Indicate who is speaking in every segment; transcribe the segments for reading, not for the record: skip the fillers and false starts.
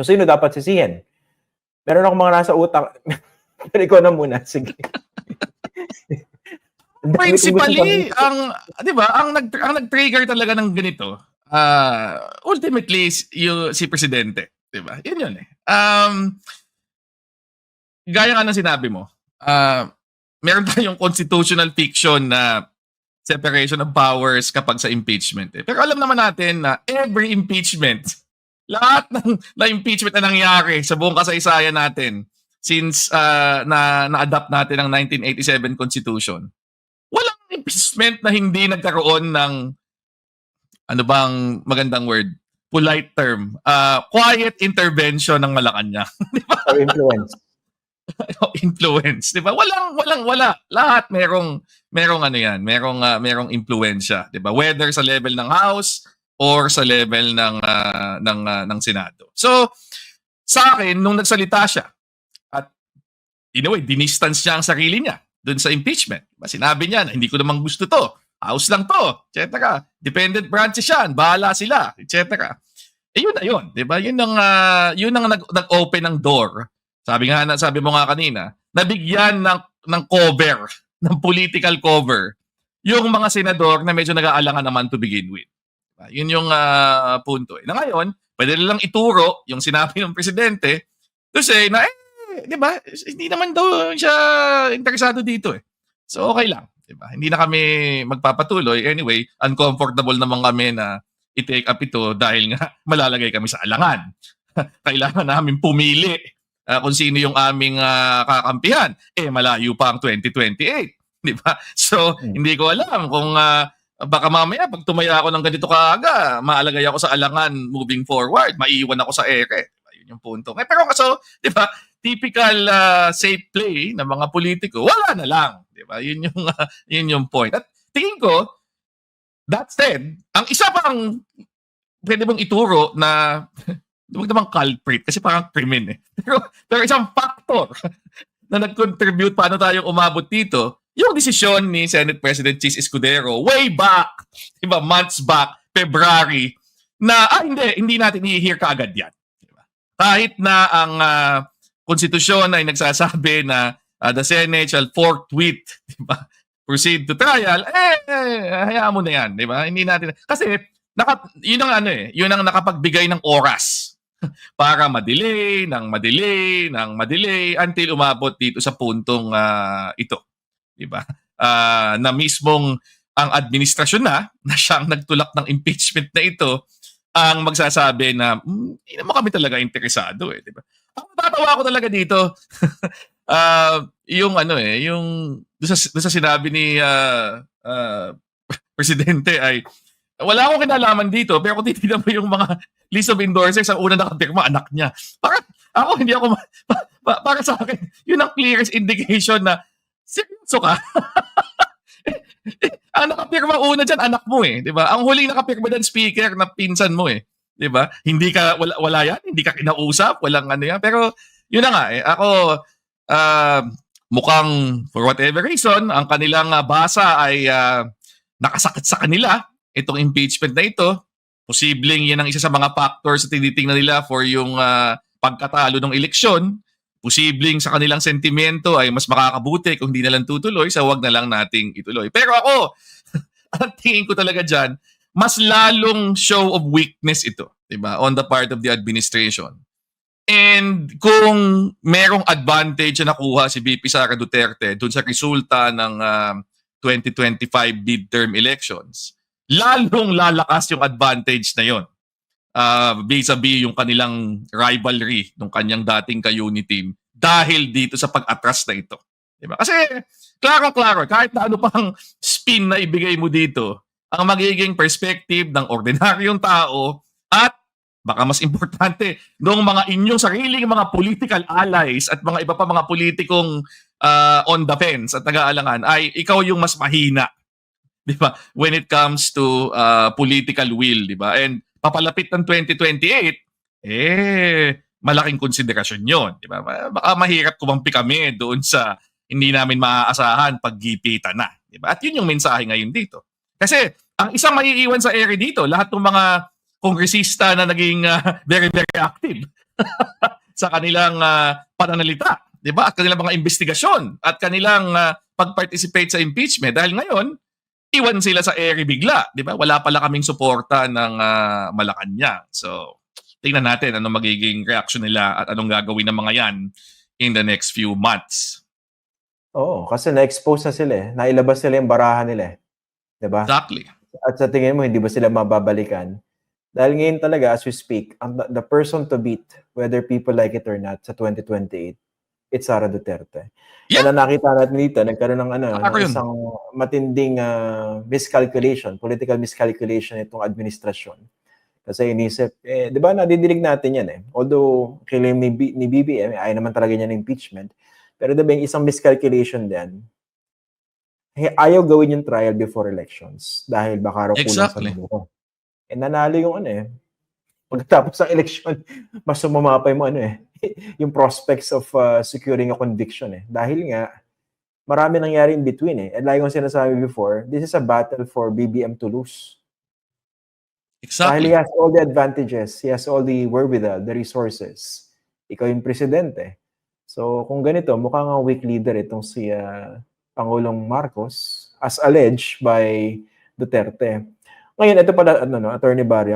Speaker 1: So, sino dapat sisihin? Meron akong mga nasa utak. Pero ikaw na muna. Sige.
Speaker 2: Principally, di ba, ang nag-trigger talaga ng ganito, ultimately, si Presidente. Di ba? Yun eh. Gaya nga ng sinabi mo, meron tayong constitutional fiction na separation of powers kapag sa impeachment. Pero alam naman natin na every impeachment, lahat ng impeachment na nangyari sa buong kasaysayan natin since na-adapt natin ang 1987 Constitution, walang impeachment na hindi nagkaroon ng, ano bang magandang word? Polite term. Quiet intervention ng Malacanang.
Speaker 1: Or influence.
Speaker 2: Influence, 'di ba? Wala. Lahat merong ano 'yan, merong impluwensya, 'di ba? Whether sa level ng House or sa level ng Senado. So, sa akin nung nagsalita siya at in a way dinistance niya ang sarili niya doon sa impeachment. Sinabi niya na hindi ko naman gusto to. House lang to, etc. Dependent branches yan, bahala sila, etc. Yun na yun, 'di ba? Yun ang nag-open ng door. Sabi mo nga kanina, nabigyan ng cover, ng political cover, yung mga senador na medyo nag-aalangan naman to begin with. Yun yung punto. Na ngayon, pwede lang ituro yung sinabi ng presidente to say na, di ba, hindi naman daw siya interesado dito eh. So okay lang. Diba? Hindi na kami magpapatuloy. Anyway, uncomfortable naman kami na i-take up ito dahil nga malalagay kami sa alangan. Kailangan namin pumili kung sino yung aming kakampihan. Malayo pa ang 2028. Di ba? So, hindi ko alam kung baka mamaya pag tumaya ako ng ganito kaaga, maalagay ako sa alangan moving forward, maiiwan ako sa ere. Diba? Yun yung punto. Pero kaso, di ba, typical safe play ng mga politiko, wala na lang. Diba? Yun yung point. At tingin ko, that said, ang isa pang pwede mong ituro na huwag namang culprit kasi parang krimen eh. Pero isang factor na nag-contribute paano tayong umabot dito, yung desisyon ni Senate President Chis Escudero way back, diba, months back, February, na hindi natin i-hear kaagad yan. Diba? Kahit na ang konstitusyon ay nagsasabi na the Senate shall forthwith, diba, proceed to trial, hayaan mo na yan, di ba? Hindi natin, kasi, yun ang nakapagbigay ng oras para ma-delay until umabot dito sa puntong ito, di ba? Na mismong ang administrasyon na siyang nagtulak ng impeachment na ito, ang magsasabi na, hindi naman kami talaga interesado eh, di ba? Ang natatawa ko talaga dito, yung doon sa sinabi ni Presidente ay wala akong kinalaman dito, pero kung titignan mo yung mga list of endorsers, ang una nakapirma anak niya. Para sa akin, yun ang clearest indication na seryoso ka. Ang nakapirma una dyan, anak mo eh, di ba? Ang huling nakapirma dyan, speaker na pinsan mo eh, di ba? Hindi ka, wala yan, hindi ka kinausap, walang ano yan, pero yun na nga eh, ako, mukhang for whatever reason, ang kanilang basa ay nakasakit sa kanila, itong impeachment na ito. Posibleng yan ang isa sa mga factors na tinitingnan nila for yung pagkatalo ng eleksyon. Posibleng sa kanilang sentimento ay mas makakabuti kung hindi na lang tutuloy, sa wag na lang nating ituloy. Pero ako, ang tingin ko talaga dyan, mas lalong show of weakness ito, diba? On the part of the administration. And kung merong advantage na nakuha si VP Sara Duterte dun sa resulta ng 2025 midterm elections, lalong lalakas yung advantage na yon vis-a-vis yung kanilang rivalry ng kanyang dating ka-unit team dahil dito sa pag-atras na ito. Diba? Kasi klaro-klaro, kahit na ano pang spin na ibigay mo dito, ang magiging perspective ng ordinaryong tao at baka mas importante, noong mga inyong sariling mga political allies at mga iba pa mga politikong on the fence at nag-aalangan ay ikaw yung mas mahina, di ba? When it comes to political will, di ba? And papalapit ng 2028, malaking konsiderasyon yon, di ba? Baka mahirap kumampi kami doon sa hindi namin maaasahan paggipitan na, di ba? At yun yung mensahe ngayon dito. Kasi ang isang maiiwan sa ere dito, lahat ng mga kongresista na naging very, very active sa kanilang pananalita, 'di ba? At kanilang mga investigasyon at kanilang pag-participate sa impeachment dahil ngayon iwan sila sa ere bigla, 'di ba? Wala pala kaming suporta ng Malacanang. So, tingnan natin ano magiging reaction nila at anong gagawin ng mga 'yan in the next few months.
Speaker 1: Oo, kasi na-expose na sila eh. Nailabas nila yung barahan nila eh. 'Di ba?
Speaker 2: Exactly.
Speaker 1: At sa tingin mo, hindi ba sila mababalikan? Dahil ngayon talaga, as we speak, the person to beat, whether people like it or not, sa 2028, it's Sara Duterte.
Speaker 2: Yeah.
Speaker 1: And ang nakita natin dito, nagkaroon ng,
Speaker 2: Ako
Speaker 1: ng
Speaker 2: yun.
Speaker 1: isang matinding miscalculation, political miscalculation itong administrasyon. Kasi inisip, di ba nadidinig natin yan eh. Although, claim ni BBM, ayaw naman talaga niya ng impeachment. Pero di ba yung isang miscalculation din, ayaw gawin yung trial before elections dahil baka raw kulang
Speaker 2: Exactly.
Speaker 1: sa numero. Eh nanalo yung pagkatapos ng election, mas sumama pa yung yung prospects of securing a conviction eh. Dahil nga, marami nangyari in between eh. And like kong sinasabi before, this is a battle for BBM to lose. Dahil
Speaker 2: Exactly.
Speaker 1: he has all the advantages, he has all the wherewithal, the resources. Ikaw yung presidente. So kung ganito, mukhang ang weak leader itong si Pangulong Marcos as alleged by Duterte. Ngayon, ito pala, Attorney Barry,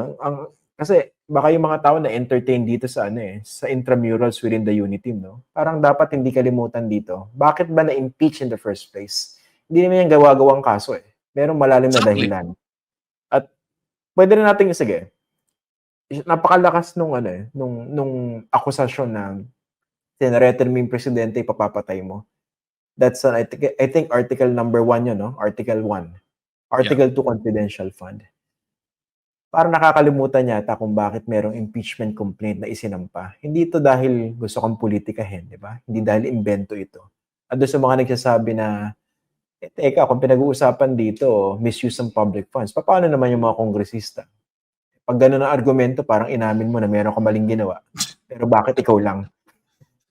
Speaker 1: kasi baka yung mga tao na entertain dito sa sa intramurals within the unity team, no? Parang dapat hindi kalimutan dito. Bakit ba na-impeach in the first place? Hindi naman yung gawa-gawang kaso eh. Merong malalim na
Speaker 2: Exactly.
Speaker 1: dahilan. At pwede na natin sige. Napakalakas nung nung akusasyon na tinareten mo yung presidente, ipapapatay mo. That's I think article number 1 yun, no? Article 1. Article 2 confidential fund. Parang nakakalimutan yata kung bakit merong impeachment complaint na isinampa. Hindi ito dahil gusto kong politikahin, di ba? Hindi dahil invento ito. At doon sa mga nagsasabi na, teka, kung pinag-uusapan dito, misuse ng public funds, paano naman yung mga kongresista? Pag gano'n ang argumento, parang inamin mo na meron ka maling ginawa. Pero bakit ikaw lang?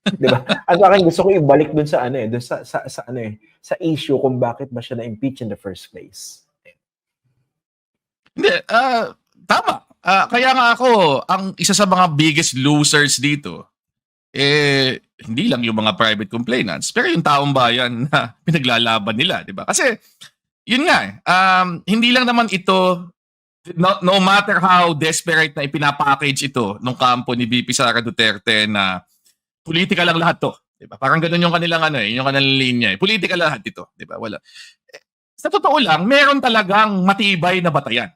Speaker 1: Di ba? At akin gusto ko ibalik dun sa dun sa issue kung bakit ba siya na-impeach in the first place.
Speaker 2: Hindi, tama. Kaya nga ako, ang isa sa mga biggest losers dito, hindi lang yung mga private complainants, pero yung taong bayan na pinaglalaban nila, di ba? Kasi, yun nga hindi lang naman ito, no matter how desperate na ipinapackage ito nung kampo ni VP Sara Duterte na politika lang lahat to, di ba? Parang ganun yung kanilang yung kanilang linya eh. Politika lang lahat ito, di ba? Wala. Sa totoo lang, meron talagang matibay na batayan.